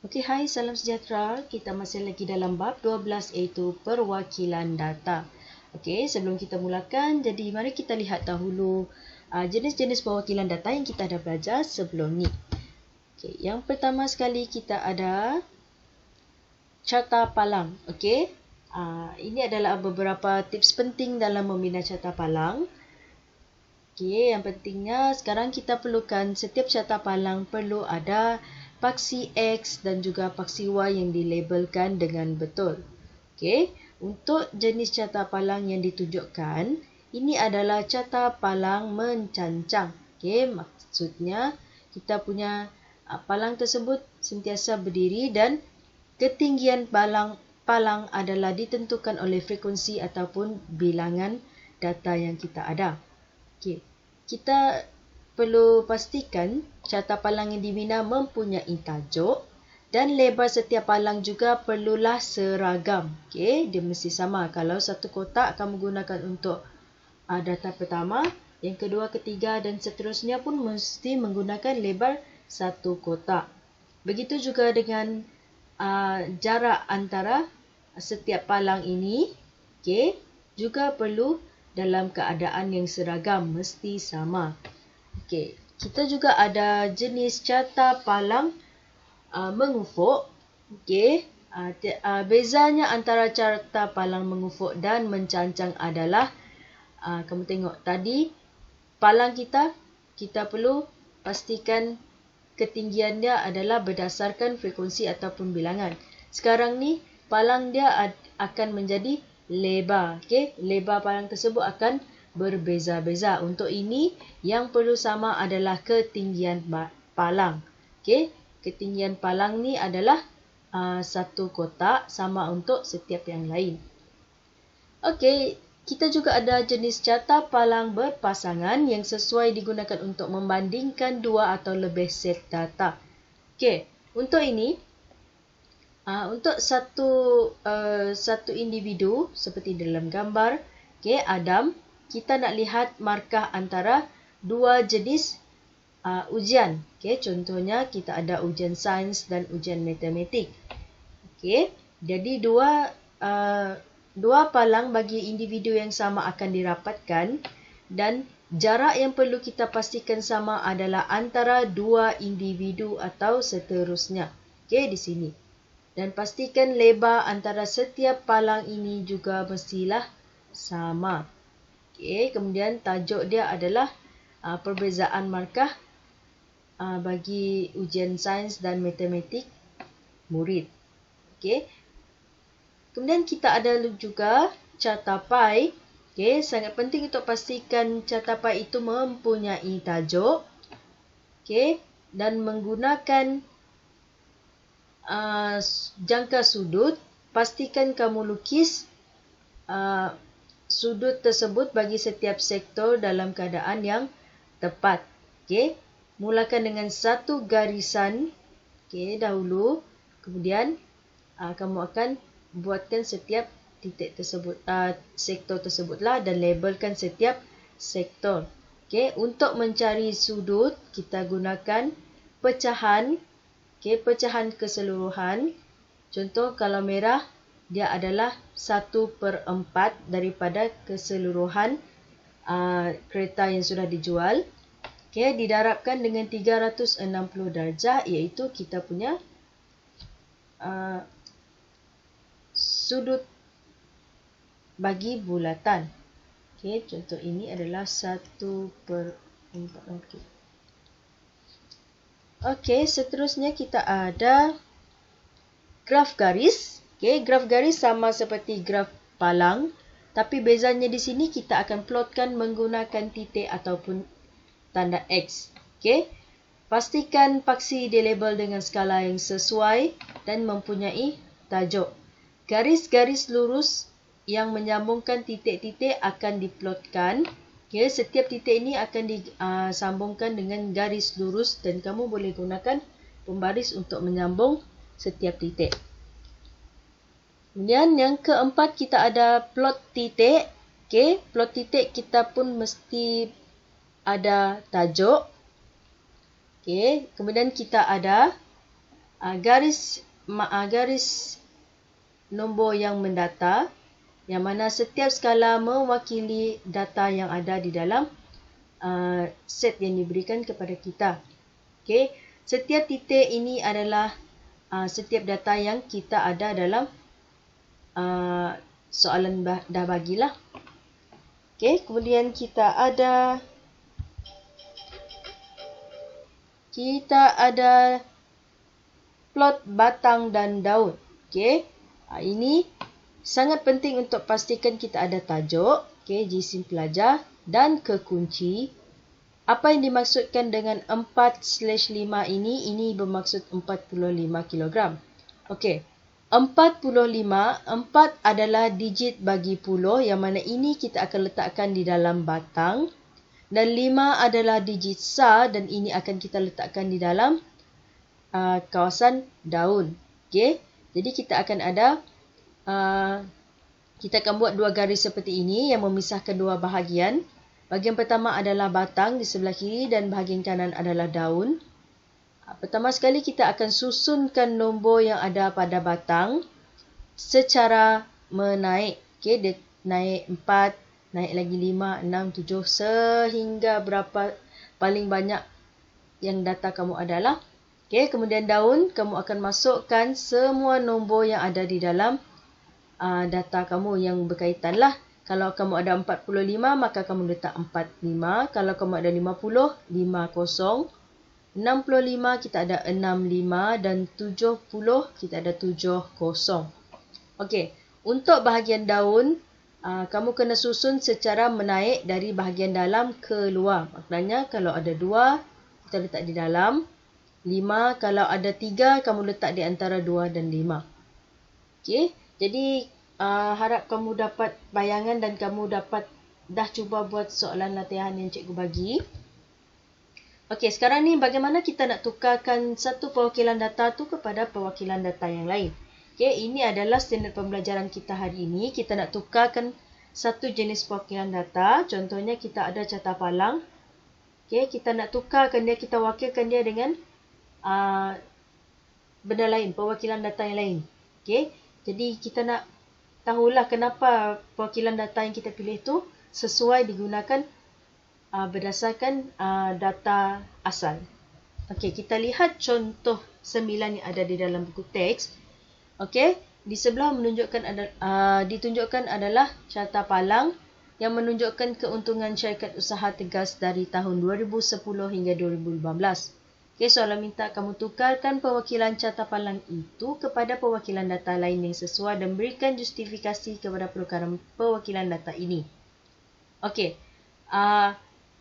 Okey, hai, salam sejahtera. Kita masih lagi dalam bab 12 iaitu perwakilan data. Okey, sebelum kita mulakan, jadi mari kita lihat dahulu jenis-jenis perwakilan data yang kita dah belajar sebelum ni. Okey, yang pertama sekali kita ada carta palang. Okey, ini adalah beberapa tips penting dalam membina carta palang. Okey, yang pentingnya sekarang kita perlukan setiap carta palang perlu ada paksi X dan juga paksi Y yang dilabelkan dengan betul. Okey, untuk jenis carta palang yang ditunjukkan, ini adalah carta palang mencancang. Okey, maksudnya kita punya palang tersebut sentiasa berdiri dan ketinggian palang adalah ditentukan oleh frekuensi ataupun bilangan data yang kita ada. Okey, kita perlu pastikan carta palang yang dibina mempunyai tajuk dan lebar setiap palang juga perlulah seragam. Okey, dia mesti sama. Kalau satu kotak kamu gunakan untuk data pertama, yang kedua, ketiga dan seterusnya pun mesti menggunakan lebar satu kotak. Begitu juga dengan jarak antara setiap palang ini, okey, juga perlu dalam keadaan yang seragam, mesti sama. Okey, kita juga ada jenis carta palang mengufuk. Okey, bezanya antara carta palang mengufuk dan mencancang adalah kamu tengok tadi palang kita perlu pastikan ketinggian dia adalah berdasarkan frekuensi ataupun bilangan. Sekarang ni palang dia akan menjadi lebar. Okey, lebar palang tersebut akan berbeza-beza. Untuk ini yang perlu sama adalah ketinggian palang. Okey, ketinggian palang ni adalah satu kotak, sama untuk setiap yang lain. Okey, kita juga ada jenis carta palang berpasangan yang sesuai digunakan untuk membandingkan dua atau lebih set data. Okey, untuk ini untuk satu individu seperti dalam gambar, okey, Adam, kita nak lihat markah antara dua jenis ujian. Okey, contohnya kita ada ujian sains dan ujian matematik. Okey, jadi dua palang bagi individu yang sama akan dirapatkan dan jarak yang perlu kita pastikan sama adalah antara dua individu atau seterusnya. Okey, di sini. Dan pastikan lebar antara setiap palang ini juga mestilah sama. Okey, kemudian tajuk dia adalah perbezaan markah bagi ujian sains dan matematik murid. Okey. Kemudian kita ada juga carta pai. Okey, sangat penting untuk pastikan carta pai itu mempunyai tajuk. Okey, dan menggunakan jangka sudut. Pastikan kamu lukis sudut tersebut bagi setiap sektor dalam keadaan yang tepat. Okey, mulakan dengan satu garisan. Okey, dahulu. Kemudian kamu akan buatkan setiap titik tersebut, sektor tersebutlah, dan labelkan setiap sektor. Okey, untuk mencari sudut kita gunakan pecahan. Okey, pecahan keseluruhan. Contoh kalau merah dia adalah 1/4 daripada keseluruhan kereta yang sudah dijual. Okey, didarabkan dengan 360 darjah, iaitu kita punya sudut bagi bulatan. Okey, contoh ini adalah 1/4. Okey. Okey, seterusnya kita ada graf garis. Okey, graf garis sama seperti graf palang, tapi bezanya di sini kita akan plotkan menggunakan titik ataupun tanda X. Okey, pastikan paksi dilabel dengan skala yang sesuai dan mempunyai tajuk. Garis-garis lurus yang menyambungkan titik-titik akan diplotkan. Okay, setiap titik ini akan disambungkan dengan garis lurus dan kamu boleh gunakan pembaris untuk menyambung setiap titik. Kemudian yang keempat kita ada plot titik. Okay, plot titik kita pun mesti ada tajuk. Okay, kemudian kita ada garis nombor yang mendata, yang mana setiap skala mewakili data yang ada di dalam set yang diberikan kepada kita. Okey, setiap titik ini adalah setiap data yang kita ada dalam soalan dah bagilah. Okey, kemudian kita ada plot batang dan daun. Okey, ini sangat penting untuk pastikan kita ada tajuk, jisim pelajar dan kekunci. Apa yang dimaksudkan dengan 4/5 ini bermaksud 45 kilogram. Okey, 45, 4 adalah digit bagi puluh, yang mana ini kita akan letakkan di dalam batang. Dan 5 adalah digit sar, dan ini akan kita letakkan di dalam kawasan daun. Okey, jadi kita akan ada kita akan buat dua garis seperti ini yang memisahkan dua bahagian. Bahagian pertama adalah batang di sebelah kiri dan bahagian kanan adalah daun. Pertama sekali kita akan susunkan nombor yang ada pada batang secara menaik. Okey, dia naik 4, naik lagi 5, 6, 7 sehingga berapa paling banyak yang data kamu adalah. Okey, kemudian daun, kamu akan masukkan semua nombor yang ada di dalam data kamu yang berkaitan lah. Kalau kamu ada 45, maka kamu letak 45. Kalau kamu ada 50, 50. 65, kita ada 65. Dan 70, kita ada 70. Okey, untuk bahagian daun, kamu kena susun secara menaik dari bahagian dalam ke luar. Maknanya kalau ada 2, kita letak di dalam. 5, kalau ada 3, kamu letak di antara 2 dan 5. Okey, jadi harap kamu dapat bayangan dan kamu dah cuba buat soalan latihan yang cikgu bagi. Okey, sekarang ni bagaimana kita nak tukarkan satu perwakilan data tu kepada perwakilan data yang lain. Okey, ini adalah standard pembelajaran kita hari ini. Kita nak tukarkan satu jenis perwakilan data. Contohnya kita ada carta palang. Okey, kita nak tukarkan dia, kita wakilkan dia dengan benda lain, perwakilan data yang lain. Okey, jadi kita nak tahulah kenapa perwakilan data yang kita pilih tu sesuai digunakan berdasarkan data asal. Okey, kita lihat contoh 9 yang ada di dalam buku teks. Okey, di sebelah ditunjukkan adalah carta palang yang menunjukkan keuntungan syarikat usaha tegas dari tahun 2010 hingga 2015. Okey, soalan minta kamu tukarkan perwakilan carta palang itu kepada perwakilan data lain yang sesuai dan berikan justifikasi kepada penukaran perwakilan data ini. Okey,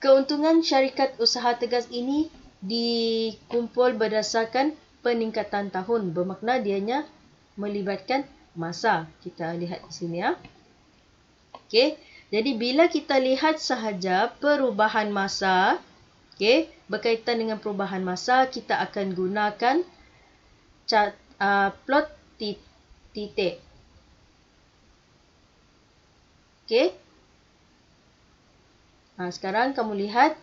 keuntungan syarikat usaha tegas ini dikumpul berdasarkan peningkatan tahun. Bermakna dianya melibatkan masa. Kita lihat di sini ya. Okey, jadi bila kita lihat sahaja perubahan masa, okey, berkaitan dengan perubahan masa, kita akan gunakan plot titik. Okey. Sekarang kamu lihat.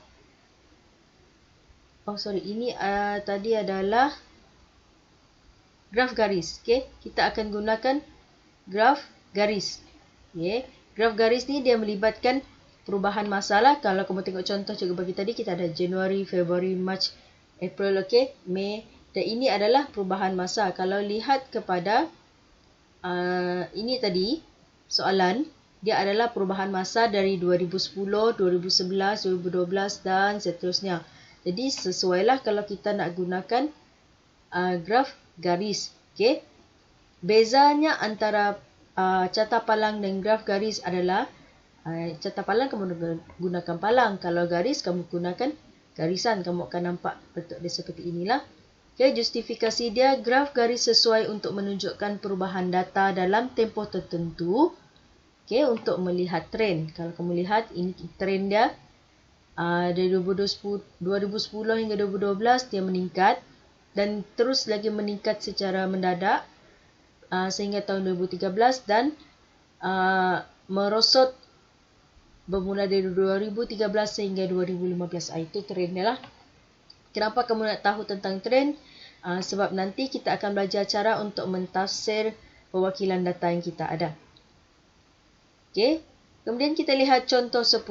Ini tadi adalah graf garis. Okey, kita akan gunakan graf garis. Okey, graf garis ni dia melibatkan perubahan masa lah. Kalau kamu tengok contoh cikgu bagi tadi, kita ada Januari, Februari, Mac, April, okey, Mei. Dan ini adalah perubahan masa. Kalau lihat kepada ini tadi, soalan, dia adalah perubahan masa dari 2010, 2011, 2012 dan seterusnya. Jadi sesuailah kalau kita nak gunakan graf garis. Okey. Bezanya antara carta palang dan graf garis adalah carta palang kamu gunakan palang. Kalau garis kamu gunakan garisan. Kamu akan nampak bentuk dia seperti inilah. Okay, justifikasi dia, graf garis sesuai untuk menunjukkan perubahan data dalam tempoh tertentu. Okay, untuk melihat trend. Kalau kamu lihat, ini trend dia. Dari 2010 hingga 2012 dia meningkat. Dan terus lagi meningkat secara mendadak. Sehingga tahun 2013 dan merosot bermula dari 2013 sehingga 2015. Itu trend dia lah. Kenapa kamu nak tahu tentang trend? Sebab nanti kita akan belajar cara untuk mentafsir perwakilan data yang kita ada. Okey. Kemudian kita lihat contoh 10.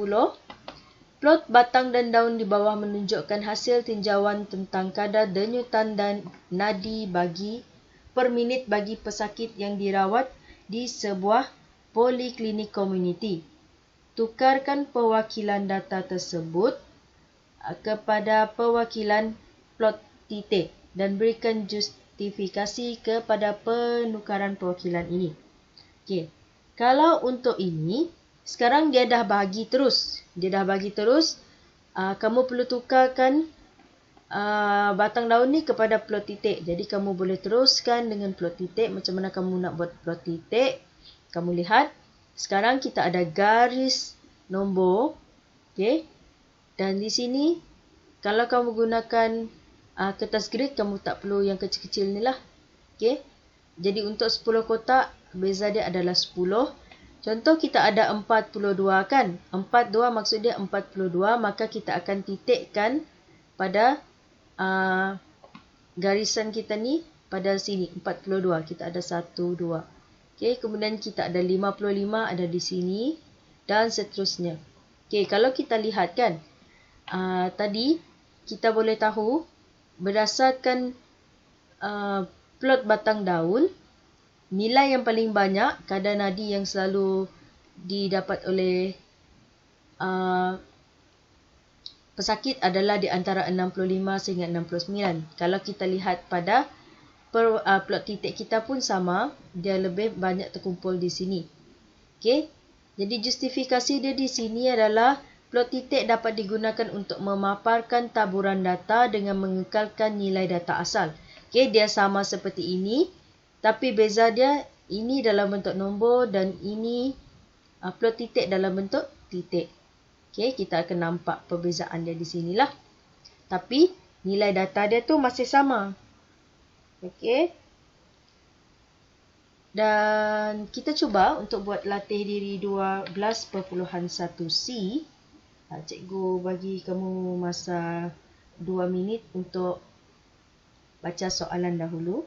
Plot batang dan daun di bawah menunjukkan hasil tinjauan tentang kadar denyutan dan nadi per minit bagi pesakit yang dirawat di sebuah poliklinik komuniti. Tukarkan perwakilan data tersebut kepada perwakilan plot titik dan berikan justifikasi kepada penukaran perwakilan ini. Okey. Kalau untuk ini, sekarang dia dah bagi terus. Kamu perlu tukarkan batang daun ni kepada plot titik. Jadi kamu boleh teruskan dengan plot titik. Macam mana kamu nak buat plot titik? Kamu lihat. Sekarang kita ada garis nombor. Okay. Dan di sini, kalau kamu gunakan kertas grid, kamu tak perlu yang kecil-kecil ni lah. Okay. Jadi untuk 10 kotak, beza dia adalah 10. Contoh kita ada 42 kan. 42 maksud dia 42. Maka kita akan titikkan pada garisan kita ni pada sini. 42. Kita ada 1, 2. Okay, kemudian kita ada 55 ada di sini. Dan seterusnya. Okay, kalau kita lihat kan. Tadi kita boleh tahu berdasarkan plot batang daun. Nilai yang paling banyak, kadar nadi yang selalu didapat oleh pesakit adalah di antara 65 sehingga 69. Kalau kita lihat pada plot titik kita pun sama, dia lebih banyak terkumpul di sini. Okay. Jadi justifikasi dia di sini adalah plot titik dapat digunakan untuk memaparkan taburan data dengan mengekalkan nilai data asal. Okay, dia sama seperti ini. Tapi beza dia, ini dalam bentuk nombor dan ini plot titik dalam bentuk titik. Okay, kita akan nampak perbezaan dia di sinilah. Tapi nilai data dia tu masih sama. Okay. Dan kita cuba untuk buat latih diri 12.1C. Cikgu bagi kamu masa 2 minit untuk baca soalan dahulu.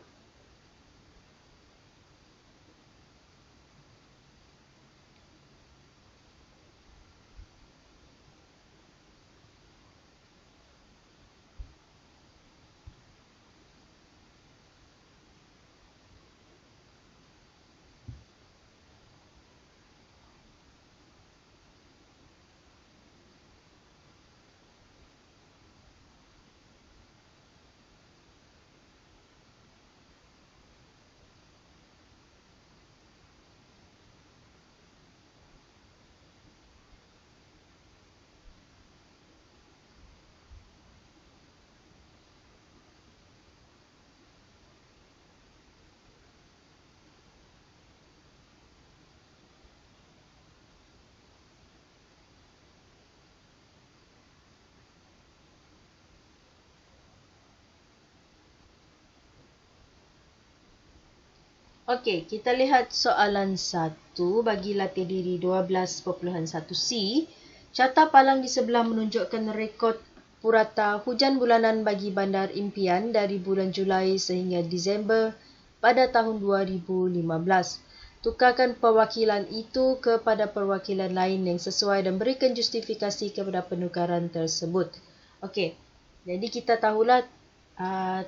Okey, kita lihat soalan 1 bagi latih diri 12.1C. Carta palang di sebelah menunjukkan rekod purata hujan bulanan bagi Bandar Impian dari bulan Julai sehingga Disember pada tahun 2015. Tukarkan perwakilan itu kepada perwakilan lain yang sesuai dan berikan justifikasi kepada penukaran tersebut. Okey, jadi kita tahulah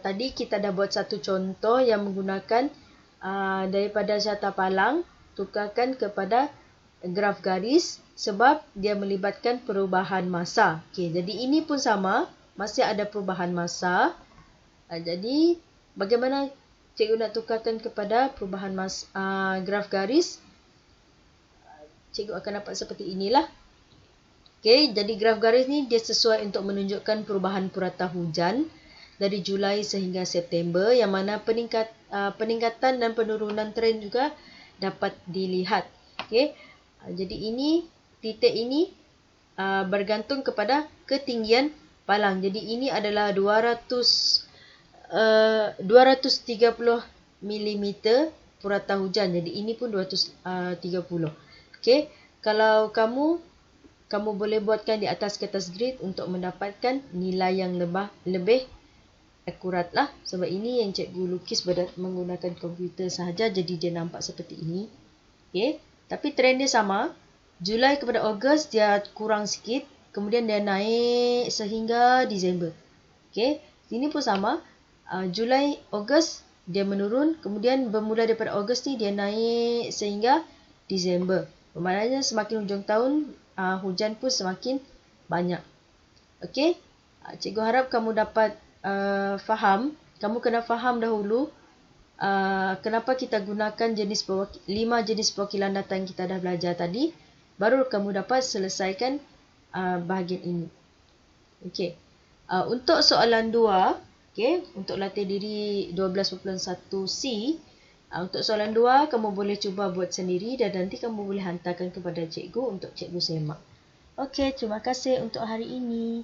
tadi kita dah buat satu contoh yang menggunakan daripada carta palang, tukarkan kepada graf garis sebab dia melibatkan perubahan masa. Okey, jadi ini pun sama, masih ada perubahan masa. Jadi bagaimana cikgu nak tukarkan kepada perubahan graf garis? Cikgu akan dapat seperti inilah. Okey, jadi graf garis ni dia sesuai untuk menunjukkan perubahan purata hujan dari Julai sehingga September, yang mana peningkatan dan penurunan trend juga dapat dilihat. Okey. Jadi ini titik ini bergantung kepada ketinggian palang. Jadi ini adalah 230 mm purata hujan. Jadi ini pun 230. Okey. Kalau kamu boleh buatkan di atas kertas grid untuk mendapatkan nilai yang lebih akurat lah. Sebab ini yang cikgu lukis menggunakan komputer sahaja, jadi dia nampak seperti ini. Okay. Tapi trend dia sama. Julai kepada Ogos dia kurang sikit. Kemudian dia naik sehingga Disember. Okay. Sini pun sama. Julai, Ogos dia menurun. Kemudian bermula daripada Ogos ni dia naik sehingga Disember. Bermaknanya semakin hujung tahun, hujan pun semakin banyak. Okay. Cikgu harap kamu dapat faham. Kamu kena faham dahulu kenapa kita gunakan 5 jenis perwakilan data yang kita dah belajar tadi. Baru kamu dapat selesaikan bahagian ini. Okay. Untuk soalan 2, okay, untuk latih diri 12.1C, untuk soalan 2 kamu boleh cuba buat sendiri dan nanti kamu boleh hantarkan kepada cikgu untuk cikgu semak. Okay, terima kasih untuk hari ini.